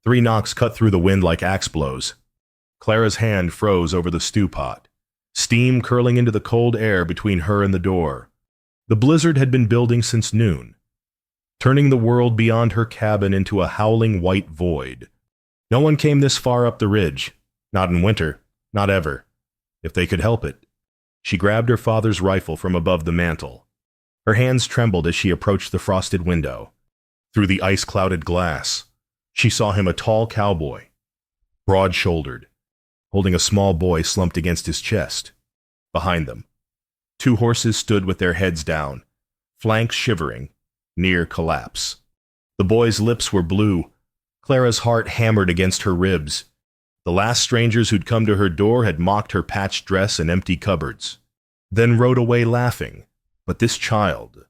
3 knocks cut through the wind like axe blows. Clara's hand froze over the stew pot, steam curling into the cold air between her and the door. The blizzard had been building since noon, turning the world beyond her cabin into a howling white void. No one came this far up the ridge, not in winter, not ever, if they could help it. She grabbed her father's rifle from above the mantel. Her hands trembled as she approached the frosted window. Through the ice-clouded glass, she saw him, a tall cowboy, broad-shouldered, holding a small boy slumped against his chest. Behind them, 2 horses stood with their heads down, flanks shivering, near collapse. The boy's lips were blue. Clara's heart hammered against her ribs. The last strangers who'd come to her door had mocked her patched dress and empty cupboards, then rode away laughing. But this child,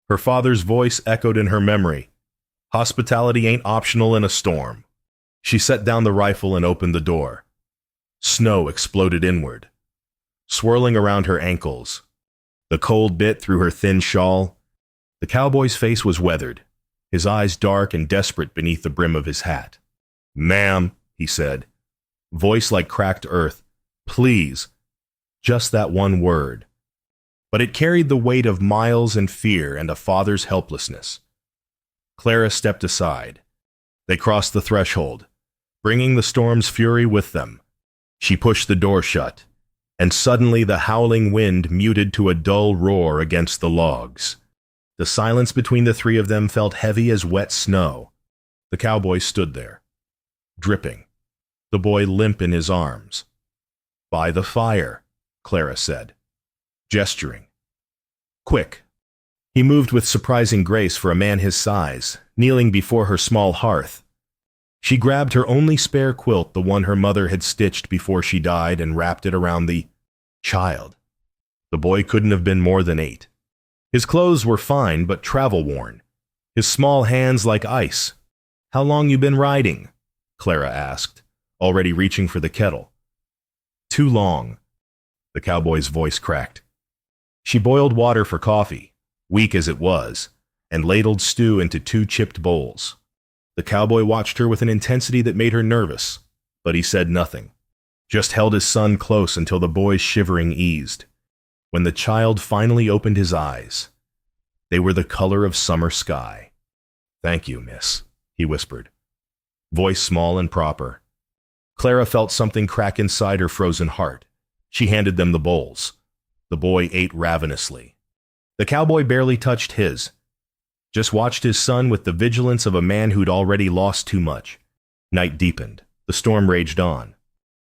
her father's voice echoed in her memory. Hospitality ain't optional in a storm. She set down the rifle and opened the door. Snow exploded inward, swirling around her ankles. The cold bit through her thin shawl. The cowboy's face was weathered, his eyes dark and desperate beneath the brim of his hat. "Ma'am," he said, voice like cracked earth, "please." Just that one word. But it carried the weight of miles and fear and a father's helplessness. Clara stepped aside. They crossed the threshold, bringing the storm's fury with them. She pushed the door shut, and suddenly the howling wind muted to a dull roar against the logs. The silence between the 3 of them felt heavy as wet snow. The cowboy stood there, dripping, the boy limp in his arms. "By the fire," Clara said, gesturing. "Quick." He moved with surprising grace for a man his size, kneeling before her small hearth. She grabbed her only spare quilt, the one her mother had stitched before she died, and wrapped it around the child. The boy couldn't have been more than 8. His clothes were fine but travel-worn, his small hands like ice. "How long you been riding?" Clara asked, already reaching for the kettle. "Too long." The cowboy's voice cracked. She boiled water for coffee, weak as it was, and ladled stew into 2 chipped bowls. The cowboy watched her with an intensity that made her nervous, but he said nothing, just held his son close until the boy's shivering eased. When the child finally opened his eyes, they were the color of summer sky. "Thank you, miss," he whispered, voice small and proper. Clara felt something crack inside her frozen heart. She handed them the bowls. The boy ate ravenously. The cowboy barely touched his, just watched his son with the vigilance of a man who'd already lost too much. Night deepened. The storm raged on.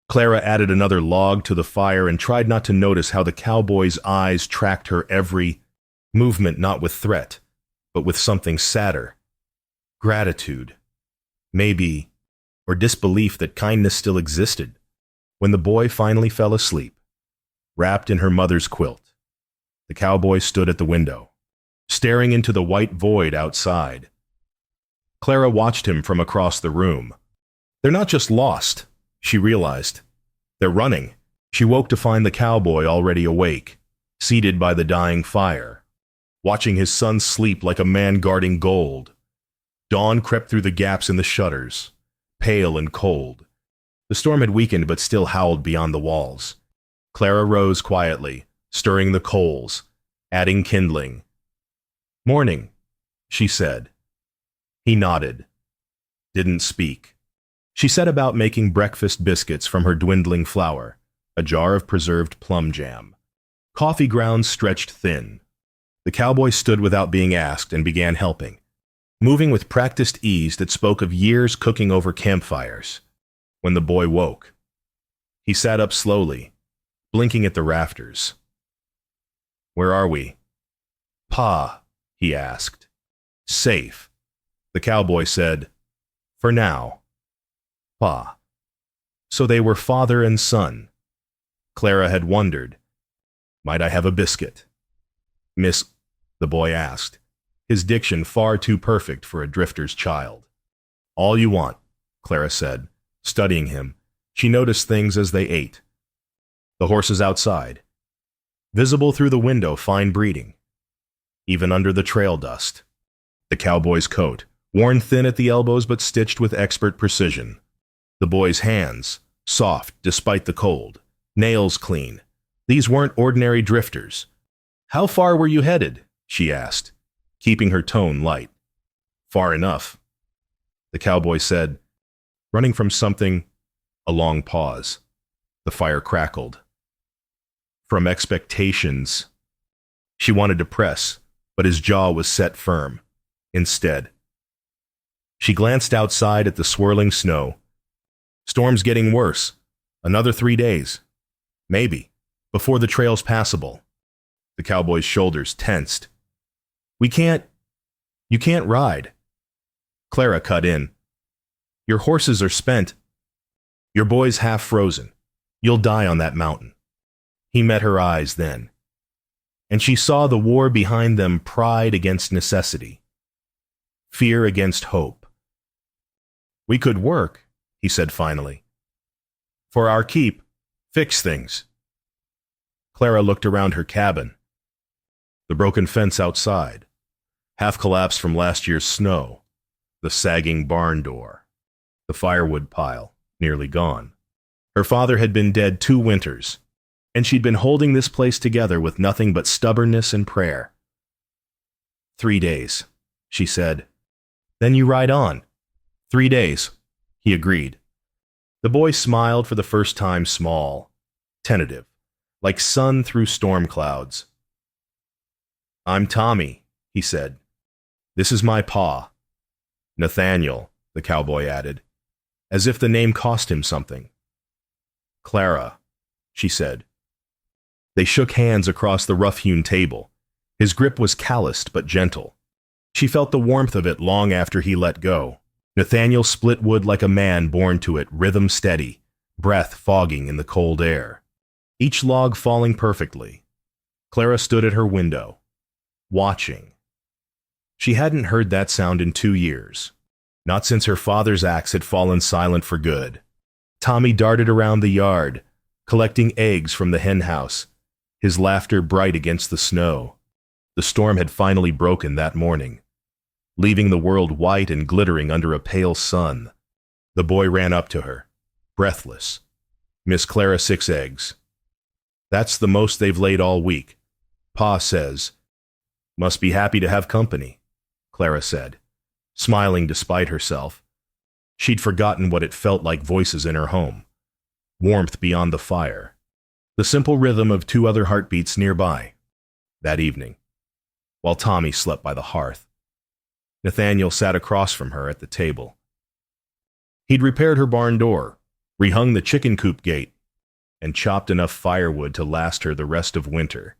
Clara added another log to the fire and tried not to notice how the cowboy's eyes tracked her every movement, not with threat, but with something sadder. Gratitude. Maybe, or disbelief that kindness still existed. When the boy finally fell asleep, wrapped in her mother's quilt, the cowboy stood at the window, staring into the white void outside. Clara watched him from across the room. They're not just lost, she realized. They're running. She woke to find the cowboy already awake, seated by the dying fire, watching his son sleep like a man guarding gold. Dawn crept through the gaps in the shutters, pale and cold. The storm had weakened but still howled beyond the walls. Clara rose quietly, stirring the coals, adding kindling. "Morning," she said. He nodded, didn't speak. She set about making breakfast biscuits from her dwindling flour, a jar of preserved plum jam. Coffee grounds stretched thin. The cowboy stood without being asked and began helping, moving with practiced ease that spoke of years cooking over campfires. When the boy woke, he sat up slowly, blinking at the rafters. "Where are we?" "Pa," he asked. "Safe." The cowboy said, "For now." "Pa." So they were father and son. Clara had wondered, "Might I have a biscuit?" "Miss," the boy asked, his diction far too perfect for a drifter's child. "All you want," Clara said, studying him. She noticed things as they ate. The horses outside, visible through the window, fine breeding, even under the trail dust. The cowboy's coat, worn thin at the elbows but stitched with expert precision. The boy's hands, soft despite the cold, nails clean. These weren't ordinary drifters. "How far were you headed?" she asked, keeping her tone light. "Far enough," the cowboy said, running from something. A long pause. The fire crackled. "From expectations." She wanted to press, but his jaw was set firm. Instead, she glanced outside at the swirling snow. "Storm's getting worse. Another 3 days. Maybe, before the trail's passable." The cowboy's shoulders tensed. You can't ride." Clara cut in. "Your horses are spent. Your boy's half frozen. You'll die on that mountain." He met her eyes then, and she saw the war behind them: pride against necessity, fear against hope. "We could work," he said finally. "For our keep, fix things." Clara looked around her cabin. The broken fence outside, half collapsed from last year's snow, the sagging barn door, the firewood pile, nearly gone. Her father had been dead 2 winters, and she'd been holding this place together with nothing but stubbornness and prayer. 3 days, she said. "Then you ride on." 3 days, he agreed. The boy smiled for the first time, small, tentative, like sun through storm clouds. "I'm Tommy," he said. "This is my pa." "Nathaniel," the cowboy added, as if the name cost him something. "Clara," she said. They shook hands across the rough-hewn table. His grip was calloused but gentle. She felt the warmth of it long after he let go. Nathaniel split wood like a man born to it, rhythm steady, breath fogging in the cold air. Each log falling perfectly. Clara stood at her window, watching. She hadn't heard that sound in 2 years, not since her father's axe had fallen silent for good. Tommy darted around the yard, collecting eggs from the hen house, his laughter bright against the snow. The storm had finally broken that morning, leaving the world white and glittering under a pale sun. The boy ran up to her, breathless. "Miss Clara, 6 eggs. That's the most they've laid all week. Pa says." "Must be happy to have company," Clara said, smiling despite herself. She'd forgotten what it felt like voices in her home, warmth beyond the fire, the simple rhythm of 2 other heartbeats nearby. That evening, while Tommy slept by the hearth, Nathaniel sat across from her at the table. He'd repaired her barn door, rehung the chicken coop gate, and chopped enough firewood to last her the rest of winter.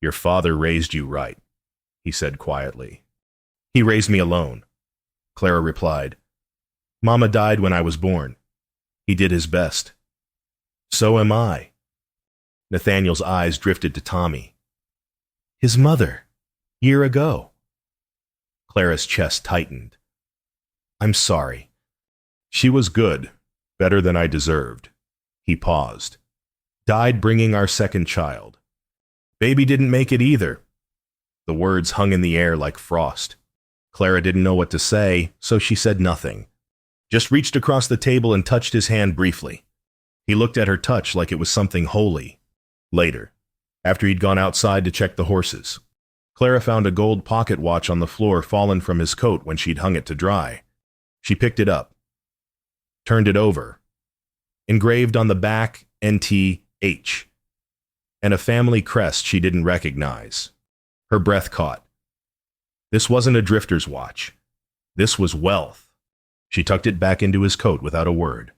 "Your father raised you right," he said quietly. "He raised me alone," Clara replied. "Mama died when I was born. He did his best. So am I." Nathaniel's eyes drifted to Tommy. "His mother, year ago." Clara's chest tightened. "I'm sorry. She was good, better than I deserved." He paused. "Died bringing our 2nd child. Baby didn't make it either." The words hung in the air like frost. Clara didn't know what to say, so she said nothing. Just reached across the table and touched his hand briefly. He looked at her touch like it was something holy. Later, after he'd gone outside to check the horses, Clara found a gold pocket watch on the floor fallen from his coat when she'd hung it to dry. She picked it up, turned it over. Engraved on the back, NTH, and a family crest she didn't recognize. Her breath caught. This wasn't a drifter's watch. This was wealth. She tucked it back into his coat without a word.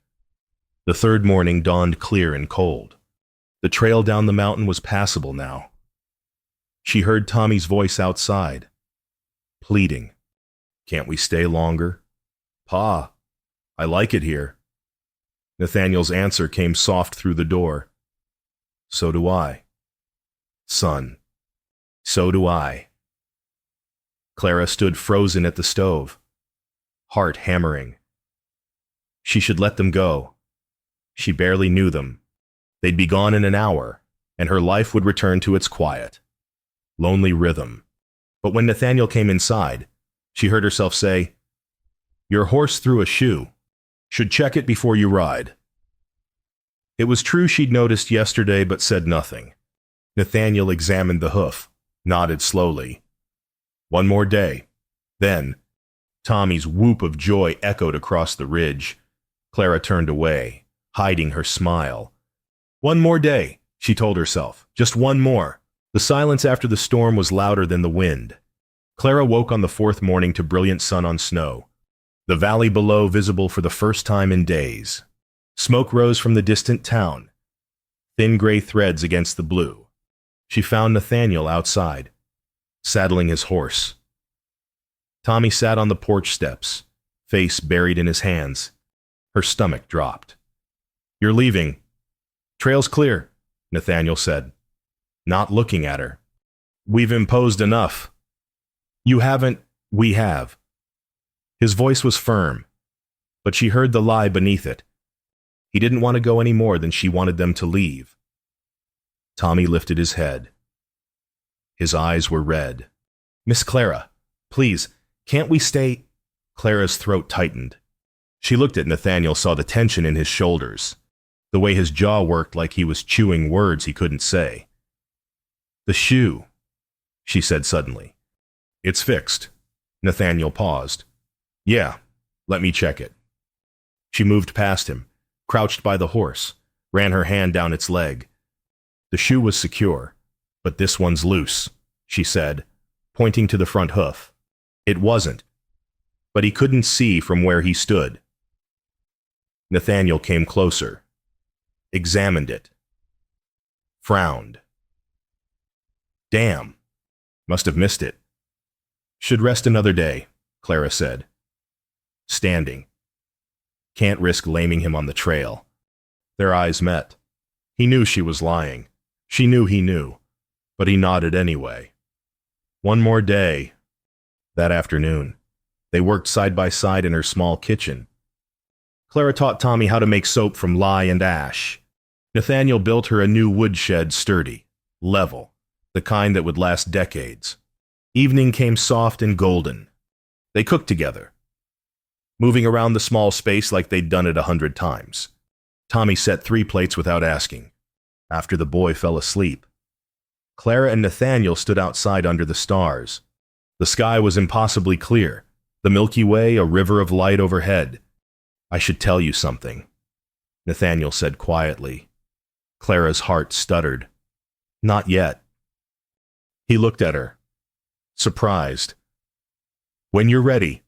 The 3rd morning dawned clear and cold. The trail down the mountain was passable now. She heard Tommy's voice outside, pleading. "Can't we stay longer? Pa, I like it here." Nathaniel's answer came soft through the door. "So do I. Son, so do I." Clara stood frozen at the stove, heart hammering. She should let them go. She barely knew them. They'd be gone in an hour, and her life would return to its quiet, lonely rhythm. But when Nathaniel came inside, She heard herself say, "Your horse threw a shoe. Should check it before you ride." It was true she'd noticed yesterday but said nothing. Nathaniel examined the hoof, nodded slowly. One more day. Then, Tommy's whoop of joy echoed across the ridge. Clara turned away, hiding her smile. One more day, she told herself. Just one more. The silence after the storm was louder than the wind. Clara woke on the fourth morning to brilliant sun on snow. The valley below visible for the first time in days. Smoke rose from the distant town, thin gray threads against the blue. She found Nathaniel outside, saddling his horse. Tommy sat on the porch steps, face buried in his hands. Her stomach dropped. "You're leaving." "Trail's clear," Nathaniel said, not looking at her. "We've imposed enough." "You haven't, we have." His voice was firm, but she heard the lie beneath it. He didn't want to go any more than she wanted them to leave. Tommy lifted his head. His eyes were red. "Miss Clara, please, can't we stay?" Clara's throat tightened. She looked at Nathaniel, saw the tension in his shoulders, the way his jaw worked like he was chewing words he couldn't say. "The shoe," she said suddenly. "It's fixed." Nathaniel paused. "Yeah, let me check it." She moved past him, crouched by the horse, ran her hand down its leg. "The shoe was secure, but this one's loose," she said, pointing to the front hoof. It wasn't, but he couldn't see from where he stood. Nathaniel came closer, examined it, frowned. "Damn, must have missed it." "Should rest another day," Clara said, standing. Can't risk laming him on the trail. Their eyes met. He knew she was lying. She knew he knew, but he nodded anyway. One more day. That afternoon, they worked side by side in her small kitchen. Clara taught Tommy how to make soap from lye and ash. Nathaniel built her a new woodshed, sturdy, level, the kind that would last decades. Evening came soft and golden. They cooked together, moving around the small space like they'd done it 100 times. Tommy set 3 plates without asking, after the boy fell asleep. Clara and Nathaniel stood outside under the stars. The sky was impossibly clear, the Milky Way a river of light overhead. "I should tell you something," Nathaniel said quietly. Clara's heart stuttered. "Not yet." He looked at her, surprised. "When you're ready,"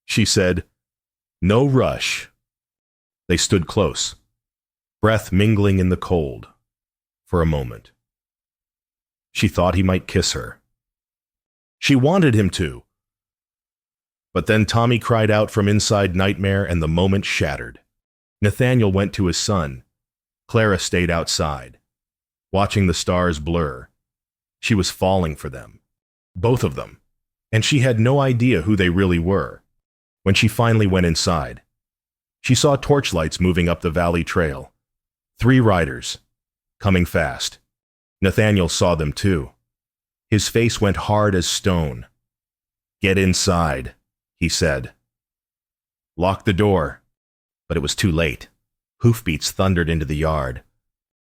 she said. "No rush." They stood close, breath mingling in the cold, for a moment. She thought he might kiss her. She wanted him to. But then Tommy cried out from inside nightmare and the moment shattered. Nathaniel went to his son. Clara stayed outside, watching the stars blur. She was falling for them, both of them, and she had no idea who they really were. When she finally went inside, she saw torchlights moving up the valley trail. 3 riders, coming fast. Nathaniel saw them too. His face went hard as stone. "Get inside," he said. "Lock the door." But it was too late. Hoofbeats thundered into the yard.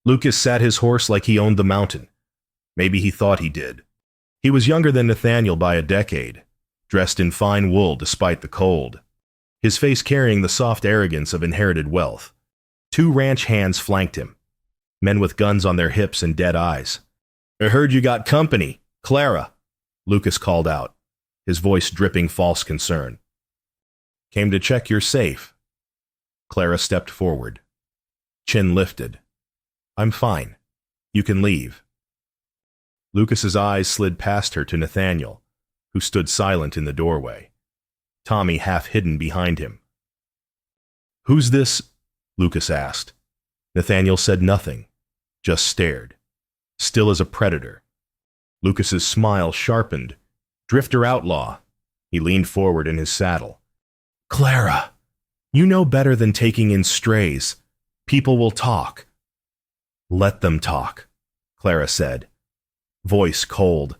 Lucas sat his horse like he owned the mountain. Maybe he thought he did. He was younger than Nathaniel by a decade, dressed in fine wool despite the cold, his face carrying the soft arrogance of inherited wealth. 2 ranch hands flanked him, men with guns on their hips and dead eyes. "I heard you got company, Clara," Lucas called out, his voice dripping false concern. "Came to check you're safe." Clara stepped forward, chin lifted. "I'm fine. You can leave." Lucas's eyes slid past her to Nathaniel, who stood silent in the doorway, Tommy half hidden behind him. "Who's this?" Lucas asked. Nathaniel said nothing, just stared, still as a predator. Lucas's smile sharpened. "Drifter outlaw." He leaned forward in his saddle. "Clara, you know better than taking in strays. People will talk." "Let them talk," Clara said, voice cold.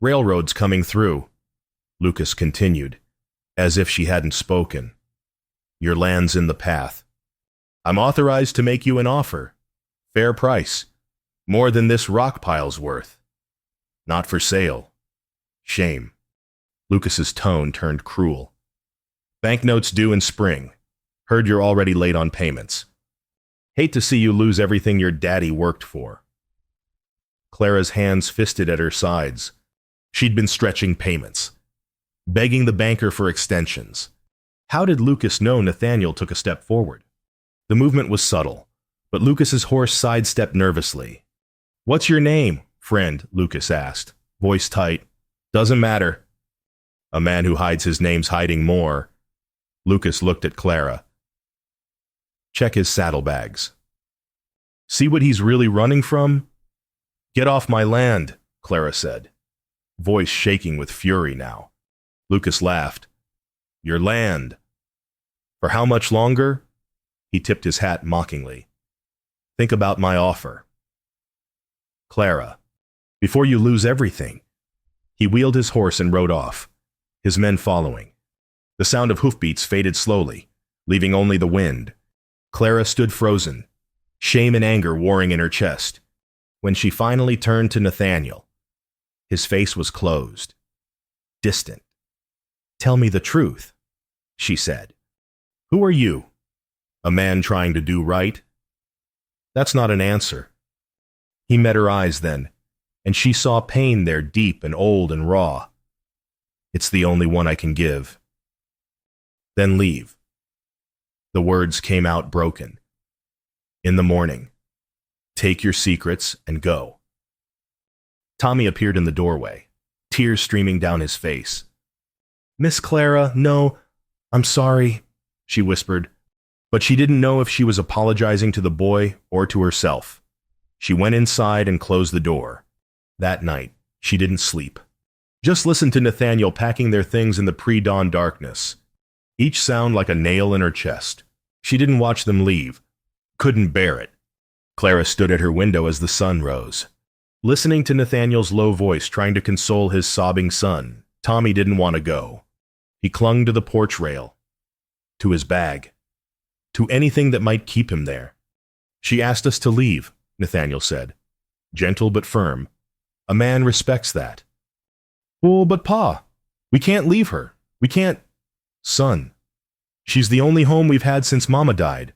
"Railroad's coming through." Lucas continued, as if she hadn't spoken. Your land's in the path. I'm authorized to make you an offer. Fair price. More than this rock pile's worth. Not for sale. Shame. Lucas's tone turned cruel. Banknotes due in spring. Heard you're already late on payments. Hate to see you lose everything your daddy worked for. Clara's hands fisted at her sides. She'd been stretching payments, begging the banker for extensions. How did Lucas know Nathaniel took a step forward? The movement was subtle, but Lucas's horse sidestepped nervously. What's your name, friend? Lucas asked, voice tight. Doesn't matter. A man who hides his name's hiding more. Lucas looked at Clara. Check his saddlebags. See what he's really running from? Get off my land, Clara said, voice shaking with fury now. Lucas laughed. Your land. For how much longer? He tipped his hat mockingly. Think about my offer. Clara, before you lose everything. He wheeled his horse and rode off, his men following. The sound of hoofbeats faded slowly, leaving only the wind. Clara stood frozen, shame and anger warring in her chest. When she finally turned to Nathaniel, his face was closed, distant. Tell me the truth, she said. Who are you? A man trying to do right? That's not an answer. He met her eyes then, and she saw pain there deep and old and raw. It's the only one I can give. Then leave. The words came out broken. In the morning. Take your secrets and go. Tommy appeared in the doorway, tears streaming down his face. Miss Clara, no, I'm sorry, she whispered, but she didn't know if she was apologizing to the boy or to herself. She went inside and closed the door. That night, she didn't sleep. Just listened to Nathaniel packing their things in the pre-dawn darkness, each sound like a nail in her chest. She didn't watch them leave. Couldn't bear it. Clara stood at her window as the sun rose. Listening to Nathaniel's low voice trying to console his sobbing son, Tommy didn't want to go. He clung to the porch rail, to his bag, to anything that might keep him there. She asked us to leave, Nathaniel said, gentle but firm. A man respects that. Oh, but Pa, we can't leave her. We can't. Son, she's the only home we've had since Mama died.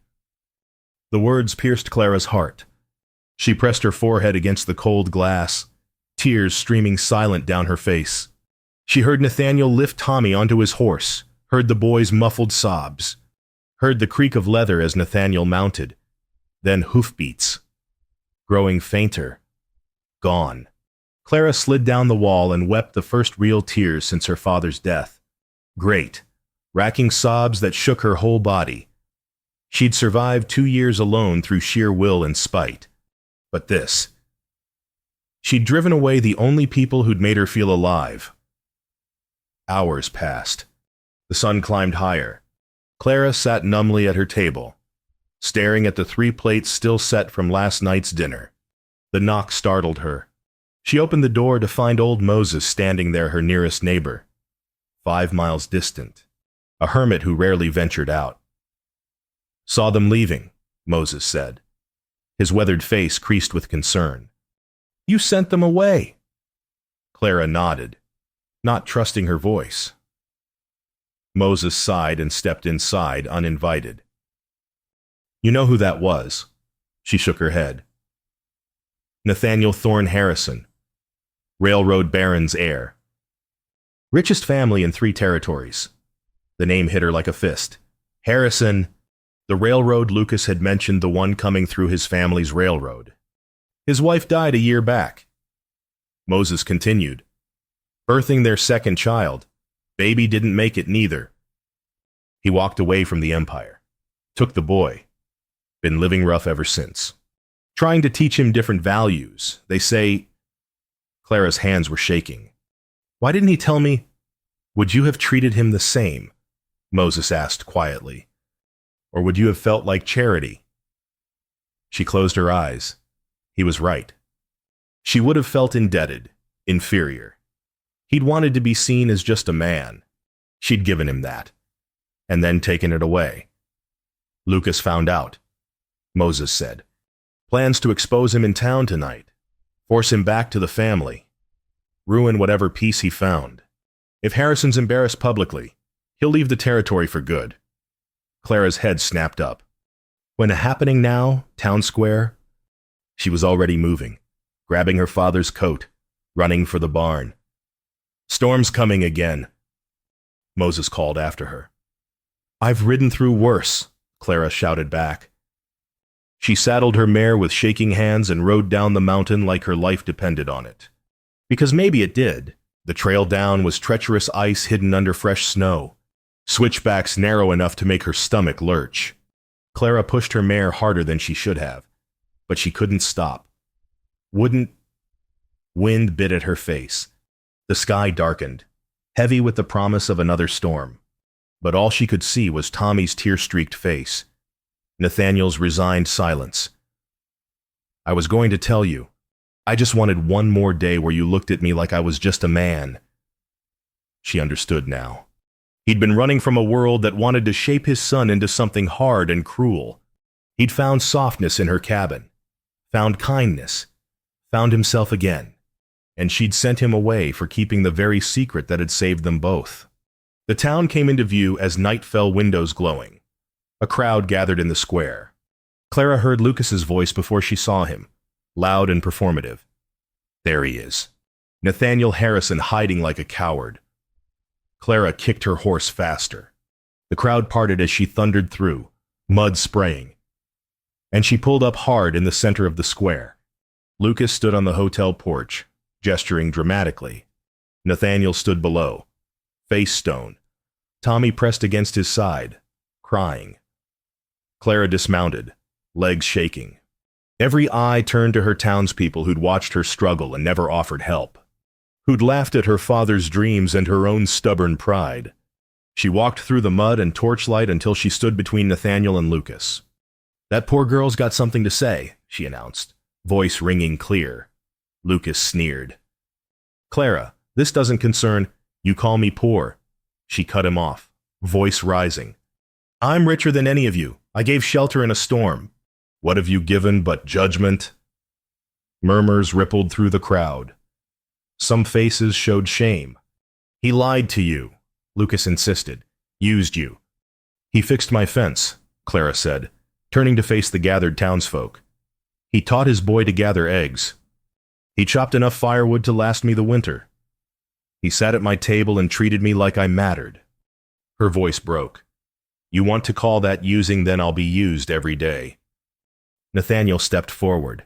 The words pierced Clara's heart. She pressed her forehead against the cold glass, tears streaming silent down her face. She heard Nathaniel lift Tommy onto his horse, heard the boy's muffled sobs, heard the creak of leather as Nathaniel mounted, then hoofbeats. Growing fainter. Gone. Clara slid down the wall and wept the first real tears since her father's death. Great, racking sobs that shook her whole body. She'd survived 2 years alone through sheer will and spite. But this. She'd driven away the only people who'd made her feel alive. Hours passed. The sun climbed higher. Clara sat numbly at her table, staring at the 3 plates still set from last night's dinner. The knock startled her. She opened the door to find old Moses standing there, her nearest neighbor, 5 miles distant, a hermit who rarely ventured out. Saw them leaving, Moses said, his weathered face creased with concern. You sent them away. Clara nodded, not trusting her voice. Moses sighed and stepped inside, uninvited. You know who that was? She shook her head. Nathaniel Thorne Harrison, railroad baron's heir. Richest family in 3 territories. The name hit her like a fist. Harrison, the railroad Lucas had mentioned, the one coming through his family's railroad. His wife died a year back. Moses continued. Birthing their 2nd child. Baby didn't make it neither. He walked away from the empire. Took the boy. Been living rough ever since. Trying to teach him different values. They say... Clara's hands were shaking. Why didn't he tell me? Would you have treated him the same? Moses asked quietly. Or would you have felt like charity? She closed her eyes. He was right. She would have felt indebted, inferior. He'd wanted to be seen as just a man. She'd given him that, and then taken it away. Lucas found out, Moses said. Plans to expose him in town tonight, force him back to the family, ruin whatever peace he found. If Harrison's embarrassed publicly, he'll leave the territory for good. Clara's head snapped up. When a happening now, town square, she was already moving, grabbing her father's coat, running for the barn. Storm's coming again, Moses called after her. I've ridden through worse, Clara shouted back. She saddled her mare with shaking hands and rode down the mountain like her life depended on it. Because maybe it did. The trail down was treacherous ice hidden under fresh snow, switchbacks narrow enough to make her stomach lurch. Clara pushed her mare harder than she should have, but she couldn't stop. Wind bit at her face. The sky darkened, heavy with the promise of another storm. But all she could see was Tommy's tear-streaked face, Nathaniel's resigned silence. I was going to tell you. I just wanted one more day where you looked at me like I was just a man. She understood now. He'd been running from a world that wanted to shape his son into something hard and cruel. He'd found softness in her cabin, found kindness, found himself again, and she'd sent him away for keeping the very secret that had saved them both. The town came into view as night fell, windows glowing. A crowd gathered in the square. Clara heard Lucas's voice before she saw him, loud and performative. There he is. Nathaniel Harrison hiding like a coward. Clara kicked her horse faster. The crowd parted as she thundered through, mud spraying. And she pulled up hard in the center of the square. Lucas stood on the hotel porch, gesturing dramatically. Nathaniel stood below, face stone. Tommy pressed against his side, crying. Clara dismounted, legs shaking. Every eye turned to her townspeople who'd watched her struggle and never offered help, who'd laughed at her father's dreams and her own stubborn pride. She walked through the mud and torchlight until she stood between Nathaniel and Lucas. That poor girl's got something to say, she announced, voice ringing clear. Lucas sneered. Clara, this doesn't concern, you call me poor. She cut him off, voice rising. I'm richer than any of you. I gave shelter in a storm. What have you given but judgment? Murmurs rippled through the crowd. Some faces showed shame. He lied to you, Lucas insisted. Used you. He fixed my fence, Clara said, turning to face the gathered townsfolk. He taught his boy to gather eggs. He chopped enough firewood to last me the winter. He sat at my table and treated me like I mattered. Her voice broke. You want to call that using, then I'll be used every day. Nathaniel stepped forward,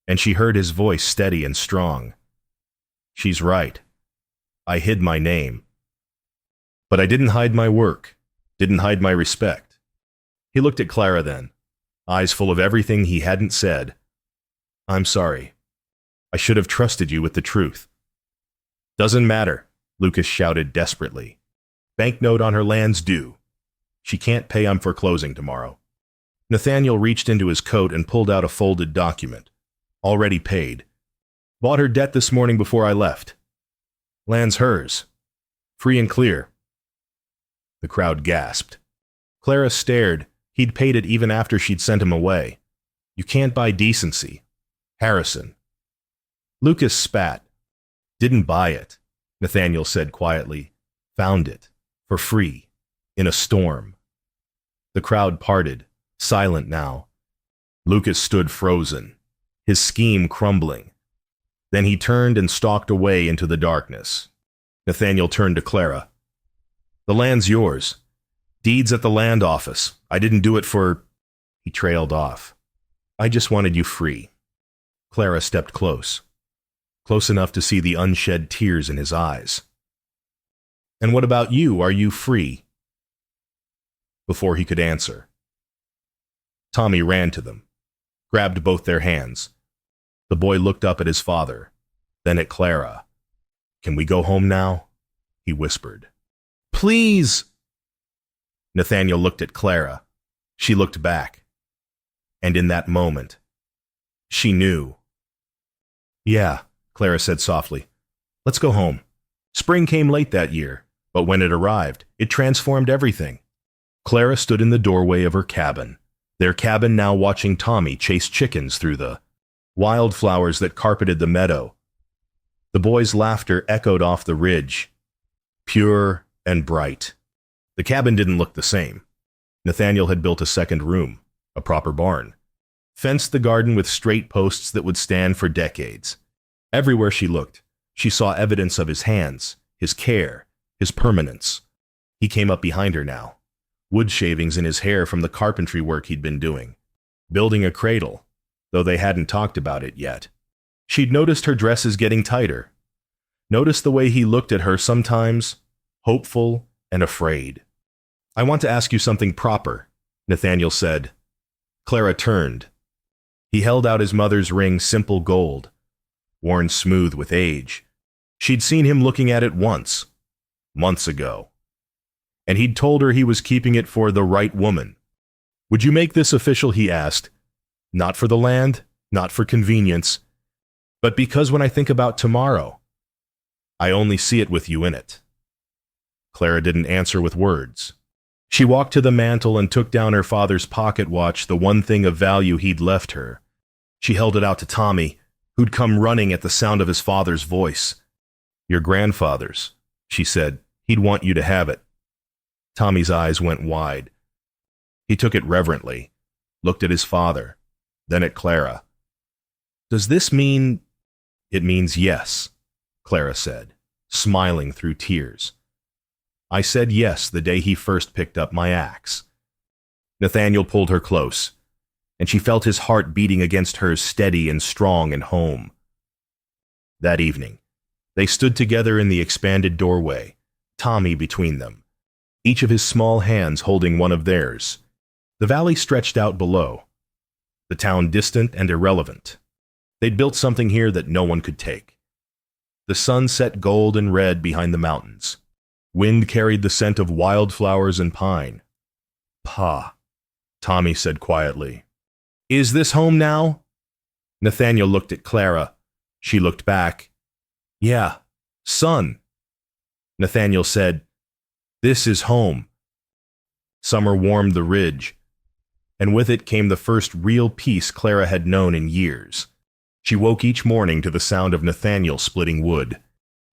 and she heard his voice steady and strong. She's right. I hid my name. But I didn't hide my work, didn't hide my respect. He looked at Clara then, eyes full of everything he hadn't said. I'm sorry. I should have trusted you with the truth. Doesn't matter, Lucas shouted desperately. Banknote on her land's due. She can't pay. I'm foreclosing tomorrow. Nathaniel reached into his coat and pulled out a folded document. Already paid. Bought her debt this morning before I left. Land's hers. Free and clear. The crowd gasped. Clara stared. He'd paid it even after she'd sent him away. You can't buy decency. Harrison. Lucas spat. Didn't buy it, Nathaniel said quietly. Found it. For free. In a storm. The crowd parted, silent now. Lucas stood frozen, his scheme crumbling. Then he turned and stalked away into the darkness. Nathaniel turned to Clara. The land's yours. Deeds at the land office. I didn't do it for... He trailed off. I just wanted you free. Clara stepped close enough to see the unshed tears in his eyes. And what about you? Are you free? Before he could answer, Tommy ran to them, grabbed both their hands. The boy looked up at his father, then at Clara. Can we go home now? He whispered. Please! Nathaniel looked at Clara. She looked back. And in that moment, she knew. Yeah, Clara said softly. Let's go home. Spring came late that year, but when it arrived, it transformed everything. Clara stood in the doorway of her cabin, their cabin now watching Tommy chase chickens through the wildflowers that carpeted the meadow. The boys' laughter echoed off the ridge, pure and bright. The cabin didn't look the same. Nathaniel had built a second room, a proper barn, fenced the garden with straight posts that would stand for decades. Everywhere she looked, she saw evidence of his hands, his care, his permanence. He came up behind her now, wood shavings in his hair from the carpentry work he'd been doing, building a cradle, though they hadn't talked about it yet. She'd noticed her dresses getting tighter, noticed the way he looked at her sometimes, hopeful and afraid. "I want to ask you something proper," Nathaniel said. Clara turned. He held out his mother's ring, simple gold, worn smooth with age. She'd seen him looking at it once, months ago, and he'd told her he was keeping it for the right woman. "Would you make this official?" he asked. "Not for the land, not for convenience, but because when I think about tomorrow, I only see it with you in it." Clara didn't answer with words. She walked to the mantel and took down her father's pocket watch, the one thing of value he'd left her. She held it out to Tommy, who'd come running at the sound of his father's voice. "Your grandfather's," she said. "He'd want you to have it." Tommy's eyes went wide. He took it reverently, looked at his father, then at Clara. "Does this mean—" "It means yes," Clara said, smiling through tears. "I said yes the day he first picked up my axe." Nathaniel pulled her close, and she felt his heart beating against hers, steady and strong and home. That evening, they stood together in the expanded doorway, Tommy between them, each of his small hands holding one of theirs. The valley stretched out below, the town distant and irrelevant. They'd built something here that no one could take. The sun set gold and red behind the mountains. Wind carried the scent of wildflowers and pine. "Pa," Tommy said quietly. "Is this home now?" Nathaniel looked at Clara. She looked back. "Yeah, son." Nathaniel said, "This is home." Summer warmed the ridge, and with it came the first real peace Clara had known in years. She woke each morning to the sound of Nathaniel splitting wood,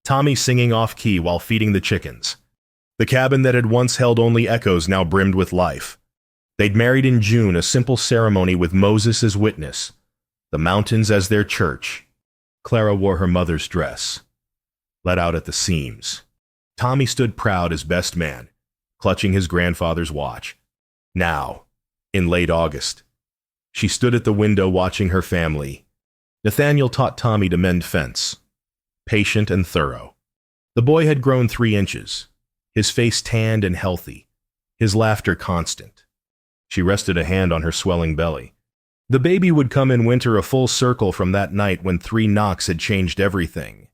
Tommy singing off-key while feeding the chickens. The cabin that had once held only echoes now brimmed with life. They'd married in June, a simple ceremony with Moses as witness, the mountains as their church. Clara wore her mother's dress, let out at the seams. Tommy stood proud as best man, clutching his grandfather's watch. Now, in late August, she stood at the window watching her family. Nathaniel taught Tommy to mend fence, patient and thorough. The boy had grown 3 inches, his face tanned and healthy, his laughter constant. She rested a hand on her swelling belly. The baby would come in winter a full circle from that night when 3 knocks had changed everything.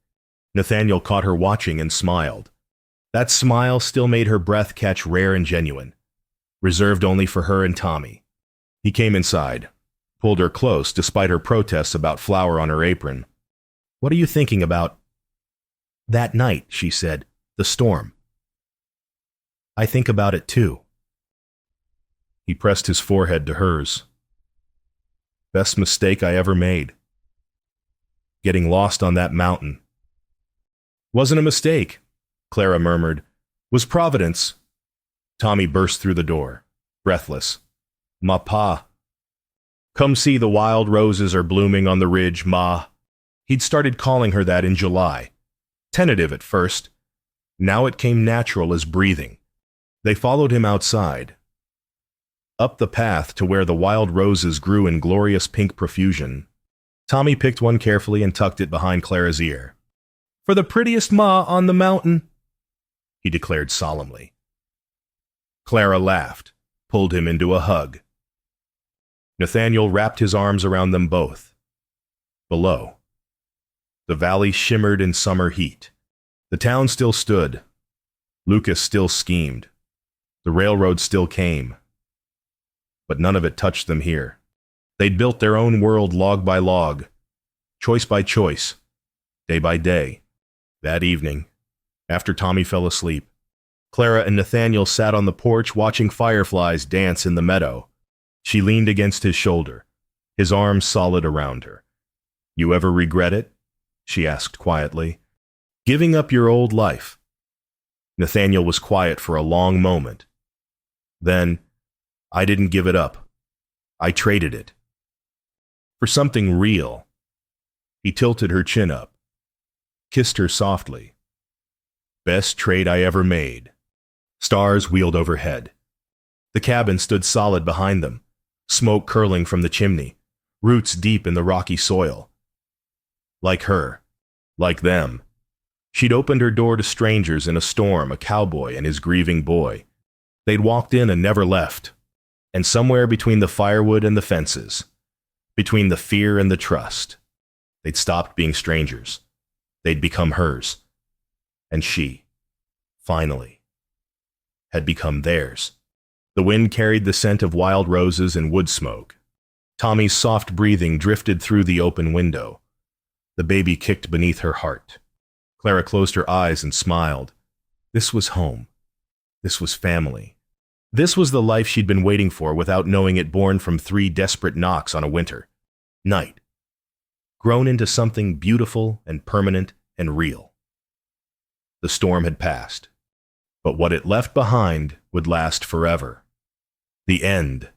Nathaniel caught her watching and smiled. That smile still made her breath catch rare and genuine, reserved only for her and Tommy. He came inside, pulled her close despite her protests about flour on her apron. "What are you thinking about?" "That night," she said, "the storm." "I think about it too." He pressed his forehead to hers. "Best mistake I ever made. Getting lost on that mountain." "Wasn't a mistake," Clara murmured. "Was Providence." Tommy burst through the door, breathless. "Ma pa. Come see the wild roses are blooming on the ridge, ma." He'd started calling her that in July. Tentative at first. Now it came natural as breathing. They followed him outside, up the path to where the wild roses grew in glorious pink profusion. Tommy picked one carefully and tucked it behind Clara's ear. "For the prettiest ma on the mountain," he declared solemnly. Clara laughed, pulled him into a hug. Nathaniel wrapped his arms around them both. Below, the valley shimmered in summer heat. The town still stood. Lucas still schemed. The railroad still came. But none of it touched them here. They'd built their own world log by log, choice by choice, day by day. That evening, After Tommy fell asleep, Clara and Nathaniel sat on the porch watching fireflies dance in the meadow. She leaned against his shoulder, his arms solid around her. "You ever regret it?" she asked quietly. "Giving up your old life?" Nathaniel was quiet for a long moment. Then, "I didn't give it up. I traded it. For something real." He tilted her chin up, kissed her softly. "Best trade I ever made." Stars wheeled overhead. The cabin stood solid behind them, smoke curling from the chimney, roots deep in the rocky soil. Like her, like them, she'd opened her door to strangers in a storm, a cowboy and his grieving boy. They'd walked in and never left. And somewhere between the firewood and the fences, between the fear and the trust, they'd stopped being strangers. They'd become hers. And she, finally, had become theirs. The wind carried the scent of wild roses and wood smoke. Tommy's soft breathing drifted through the open window. The baby kicked beneath her heart. Clara closed her eyes and smiled. This was home. This was family. This was the life she'd been waiting for without knowing it, born from 3 desperate knocks on a winter night. Grown into something beautiful and permanent and real. The storm had passed, but what it left behind would last forever. The end